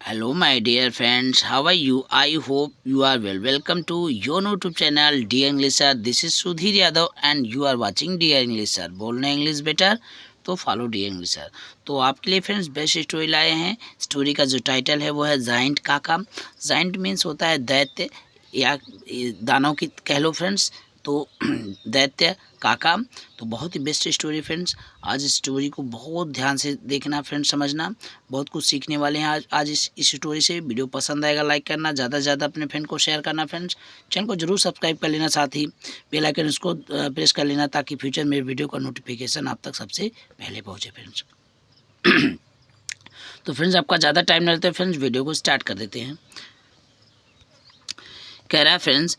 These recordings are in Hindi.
Hello, my dear friends. How are you? I hope you are well. Welcome to your YouTube channel, Dear English Sir. This is Sudhir Yadav and you are watching Dear English Sir. बोलना इंग्लिश बेटर तो फॉलो डियर इंग्लिश सर। तो आपके लिए फ्रेंड्स बेस्ट स्टोरी लाए हैं। स्टोरी का जो टाइटल है वो है जाइंट काका। जाइंट मीन्स होता है दैत्य या दानव की कह लो फ्रेंड्स। तो दैत्य काका तो बहुत ही बेस्ट स्टोरी फ्रेंड्स। आज इस स्टोरी को बहुत ध्यान से देखना फ्रेंड्स, समझना, बहुत कुछ सीखने वाले हैं आज इस स्टोरी से। वीडियो पसंद आएगा लाइक करना, ज़्यादा से ज़्यादा अपने फ्रेंड को शेयर करना फ्रेंड्स। चैनल को जरूर सब्सक्राइब कर लेना, साथ ही बेल आइकन उसको प्रेस कर लेना ताकि फ्यूचर में वीडियो का नोटिफिकेशन आप तक सबसे पहले पहुँचे फ्रेंड्स। तो फ्रेंड्स आपका ज़्यादा टाइम नहीं लगता फ्रेंड्स, वीडियो को स्टार्ट कर देते हैं। कह रहा है फ्रेंड्स,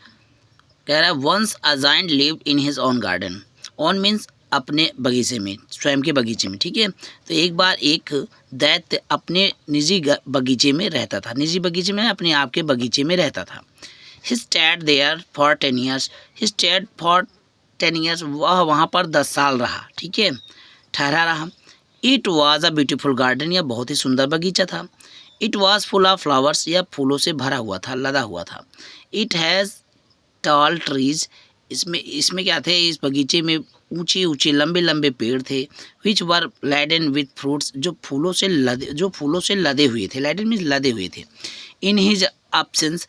कह रहा है once a giant lived in his own garden. Own means अपने बगीचे में, स्वयं के बगीचे में, ठीक है। तो एक बार एक दैत्य अपने निजी बगीचे में रहता था। निजी बगीचे में, अपने आप के बगीचे में रहता था। He stayed there for 10 years. He stayed for 10 years. वह वहाँ पर 10 साल रहा, ठीक है, ठहरा रहा। It was a beautiful garden. यह बहुत ही सुंदर बगीचा था। It was full of flowers. यह फूलों से भरा हुआ था, लदा हुआ था। It has tall trees. इसमें क्या थे, इस बगीचे में ऊंचे ऊंचे लंबे लंबे पेड़ थे। विच वर लैडन विथ फ्रूट्स। जो फूलों से लदे हुए थे। लैडन मीन्स लदे हुए थे। इन हिज एब्सेंस,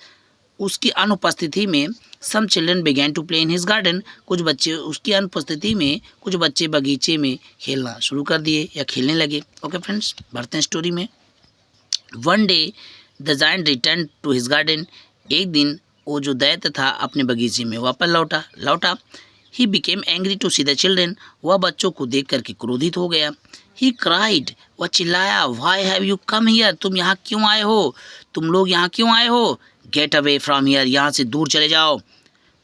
उसकी अनुपस्थिति में, some children began to play in his garden. कुछ बच्चे उसकी अनुपस्थिति में, कुछ बच्चे बगीचे में खेलना शुरू कर दिए या खेलने लगे। ओके फ्रेंड्स, बढ़ते हैं स्टोरी में। One day the giant return to his garden. एक दिन वो जो दैत्य था अपने बगीचे में वापस लौटा। He became angry to see the children. वह बच्चों को देख करके क्रोधित हो गया। ही क्राइड, वह चिल्लाया, why have you come here. तुम यहाँ क्यों आए हो? तुम लोग यहाँ क्यों आए हो? Get away from here. यहाँ से दूर चले जाओ।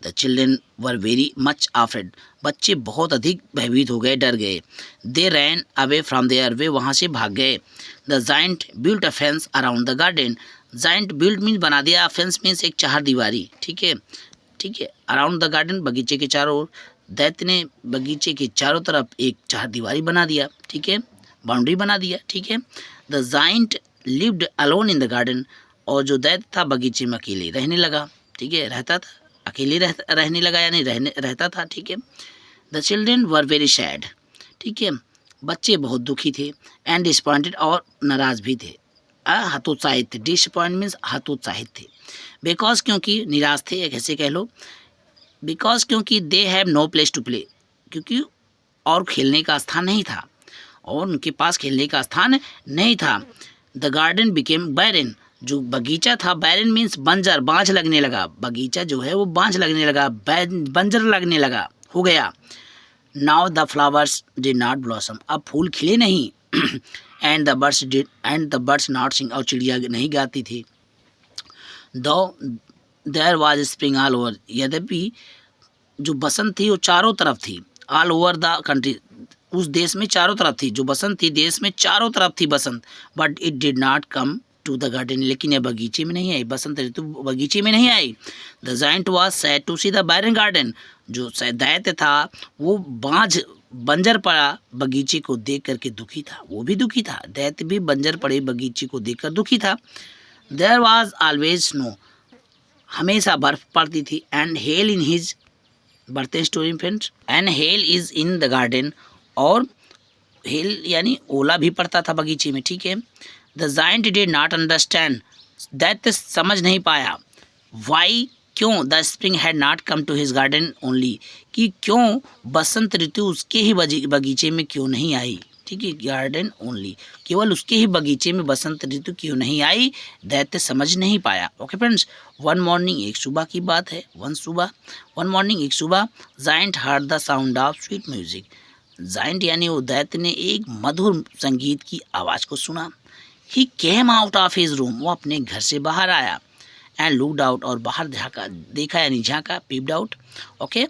The children were very much afraid. बच्चे बहुत अधिक भयभीत हो गए, डर गए। दे रैन अवे फ्रॉम देयर। वे वहाँ से भाग गए। The giant built a fence around the garden. Giant built means बना दिया, फेंस मीन्स एक चार दीवारी, ठीक है, ठीक है। अराउंड द गार्डन, बगीचे के चारों ओर। दैत्य ने बगीचे के चारों तरफ एक चार दीवारी बना दिया, ठीक है, बाउंड्री बना दिया, ठीक है। The giant lived alone in the garden. और जो दैत्य था बगीचे में अकेले रहने लगा, ठीक है, रहता था, अकेले रहने लगा, यानी रहता था, ठीक है। The children were very sad, ठीक है, बच्चे बहुत दुखी थे। एंड डिसपॉइंटेड, और नाराज भी थे, हतोत्साहित थे। डिसपॉइंट मीन्स हतोत्साहित थे। बिकॉज, क्योंकि, निराश थे, एक ऐसे कह लो। बिकॉज, क्योंकि they have no place to play, क्योंकि और खेलने का स्थान नहीं था, और उनके पास खेलने का स्थान नहीं था। द गार्डन बिकेम बैरन। जो बगीचा था, बैरन मीन्स बंजर, बांझ लगने लगा। बगीचा जो है वो बांझ लगने लगा, बंजर लगने लगा, हो गया। Now the flowers did not blossom. अब फूल खिले नहीं। And the birds not sing. और चिड़िया नहीं गाती थी। Though there was spring all over. यद्यपि जो बसंत थी वो चारों तरफ थी। ऑल ओवर द कंट्री, उस देश में चारों तरफ थी। जो बसंत थी देश में चारों तरफ थी बसंत। But it did not come to the garden. लेकिन यह बगीचे में नहीं आई, बसंत ऋतु बगीचे में नहीं आई। The giant was sad to see the barren garden. जो दैत्य था वो बंजर पड़ा बगीचे को देख करके दुखी था। वो भी दुखी था, दैत्य भी बंजर पड़े बगीचे को देखकर दुखी था। There was always snow. हमेशा बर्फ पड़ती थी। एंड हेल इन हिज, बढ़ते हैं स्टोरी में friends. And hail is in the garden. और हेल यानी ओला भी पड़ता था बगीचे में, ठीक है। The giant did not understand. दैत्य समझ नहीं पाया। वाई, क्यों, the spring had not come to his garden only, कि क्यों बसंत ऋतु उसके ही बगीचे में क्यों नहीं आई, ठीक है। गार्डन ओनली, केवल उसके ही बगीचे में बसंत ऋतु क्यों नहीं आई, दैत्य समझ नहीं पाया। ओके फ्रेंड्स, वन मॉर्निंग, एक सुबह की बात है। वन मॉर्निंग, एक सुबह। Giant heard the sound of sweet music. Giant यानी वो दैत्य ने एक मधुर संगीत की आवाज़ को सुना। He came out of his room. वो अपने घर से बाहर आया। एंड लुकड आउट, और बाहर झाँका, देखा यानी झाँका, पीप्ड आउट। ओके,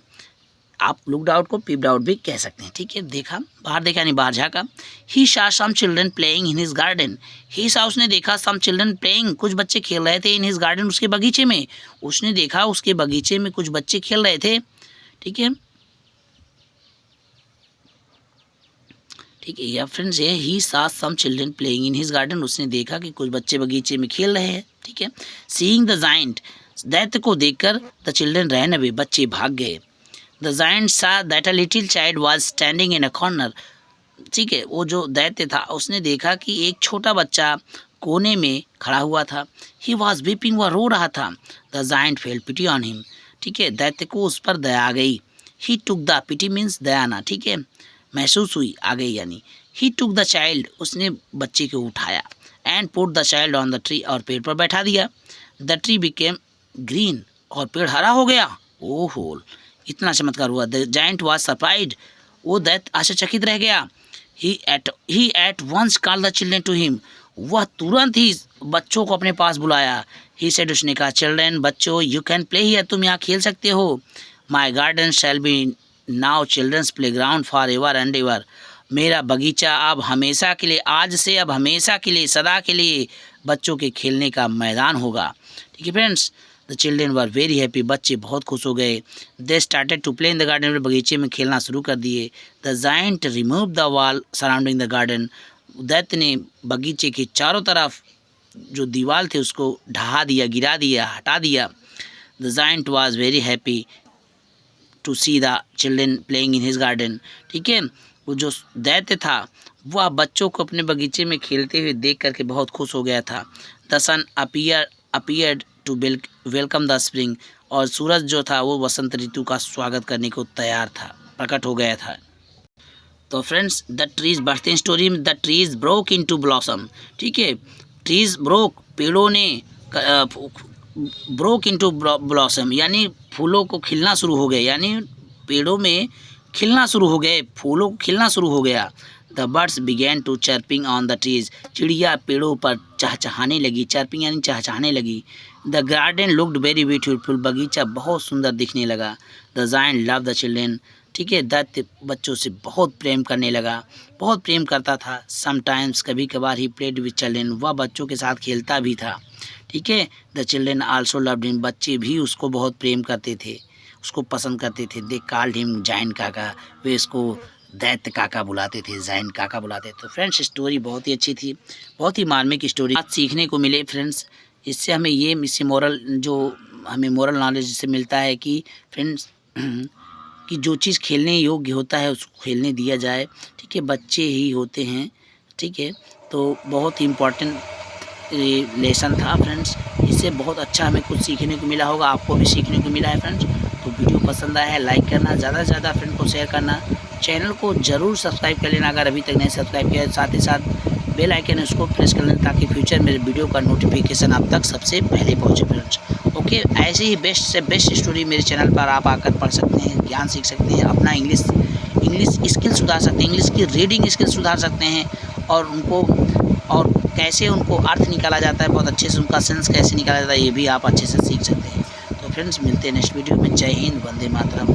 आप लुकड आउट को पीप्ड आउट भी कह सकते हैं, ठीक है। देखा, बाहर देखा यानी बाहर झाँका। He saw some children playing in his garden. He saw, उसने देखा, सम चिल्ड्रन प्लेइंग, कुछ बच्चे खेल रहे थे, इन हिज गार्डन, उसके बगीचे में। उसने देखा उसके बगीचे में कुछ बच्चे खेल रहे थे, ठीक है, ठीक है। या फ्रेंड्स ये ही saw some children playing in his garden, उसने देखा कि कुछ बच्चे बगीचे में खेल रहे हैं। ठीक है। Seeing the giant, दैत्य को देखकर the children ran away, बच्चे भाग गए। The giant saw that a little child was standing in a corner, ठीक है। वो जो दैत्य था उसने देखा कि एक छोटा बच्चा कोने में खड़ा हुआ था। He was weeping, वह रो रहा था। The giant felt pity on him, ठीक है। दैत्य को उस पर दया आ गई। He took the, pity means दयाना, ठीक है, महसूस हुई, आ गई यानी। He took the child, उसने बच्चे को उठाया। And put the child on the tree, और पेड़ पर बैठा दिया। The tree became green, और पेड़ हरा हो गया। ओहो, इतना चमत्कार हुआ। The giant was surprised, वो दैत्य आश्चर्यचकित रह गया। He at once called the children to him, वह तुरंत ही बच्चों को अपने पास बुलाया। He said, उसने कहा, children, बच्चों, you can play here, तुम यहाँ खेल सकते हो। My garden shall be now children's playground forever and ever, मेरा बगीचा अब हमेशा के लिए, आज से अब हमेशा के लिए, सदा के लिए बच्चों के खेलने का मैदान होगा। ठीक है friends. The children were very happy, बच्चे बहुत खुश हो गए। They started to play in the garden, बगीचे में खेलना शुरू कर दिए। The giant remove the wall surrounding the garden, दैत्य ने बगीचे के चारों तरफ जो दीवार थे उसको ढहा दिया, गिरा दिया, हटा दिया। The giant was very happy to see the children playing in his garden, ठीक है। वो जो दैत्य था वह बच्चों को अपने बगीचे में खेलते हुए देख करके बहुत खुश हो गया था। The sun appeared to welcome the spring, और सूरज जो था वो वसंत ऋतु का स्वागत करने को तैयार था, प्रकट हो गया था। तो friends, the trees birthday story में the trees broke into blossom, ठीक है। ट्रीज ब्रोक, पेड़ों ने ब्रोक इनटू ब्लॉसम, यानी फूलों को खिलना शुरू हो गए, यानी पेड़ों में खिलना शुरू हो गए, फूलों को खिलना शुरू हो गया। The birds began to chirping on the trees, चिड़िया पेड़ों पर चहचहाने लगी, चर्पिंग यानी चहचहाने लगी। The garden looked very beautiful, बगीचा बहुत सुंदर दिखने लगा। The giant love the children, ठीक है, दैत्य बच्चों से बहुत प्रेम करने लगा, बहुत प्रेम करता था। समटाइम्स, कभी कभार ही प्लेड विद चिल्ड्रेन, वह बच्चों के साथ खेलता भी था, ठीक है। The children also loved him, बच्चे भी उसको बहुत प्रेम करते थे, उसको पसंद करते थे। दे कॉल्ड हिम जायंट काका, वे इसको दैत्य काका बुलाते थे, जायंट काका बुलाते थे। तो फ्रेंड्स, स्टोरी बहुत ही अच्छी थी, बहुत ही मार्मिक स्टोरी, आज सीखने को मिले फ्रेंड्स। इससे हमें इससे मोरल, जो हमें मोरल नॉलेज से मिलता है कि फ्रेंड्स कि जो चीज़ खेलने योग्य होता है उसको खेलने दिया जाए, ठीक है। बच्चे ही होते हैं, ठीक है। तो बहुत ही इम्पोर्टेंट लेसन था फ्रेंड्स, इससे बहुत अच्छा हमें कुछ सीखने को मिला होगा, आपको भी सीखने को मिला है फ्रेंड्स। तो वीडियो पसंद आया है लाइक करना, ज़्यादा से ज़्यादा फ्रेंड को शेयर करना, चैनल को ज़रूर सब्सक्राइब कर लेना अगर अभी तक नहीं सब्सक्राइब किया। साथ ही साथ बेल आइकन है उसको प्रेस कर लेना ताकि फ्यूचर मेरे वीडियो का नोटिफिकेशन आप तक सबसे पहले पहुँचे फ्रेंड्स। ओके, ऐसे ही बेस्ट से बेस्ट स्टोरी मेरे चैनल पर आप आकर पढ़ सकते हैं, ज्ञान सीख सकते हैं, अपना इंग्लिश स्किल सुधार सकते हैं, इंग्लिश की रीडिंग स्किल सुधार सकते हैं, और कैसे उनको अर्थ निकाला जाता है, बहुत अच्छे से उनका सेंस कैसे निकाला जाता है, ये भी आप अच्छे से सीख सकते हैं। तो फ्रेंड्स, मिलते हैं नेक्स्ट वीडियो में। जय हिंद, वंदे मातरम।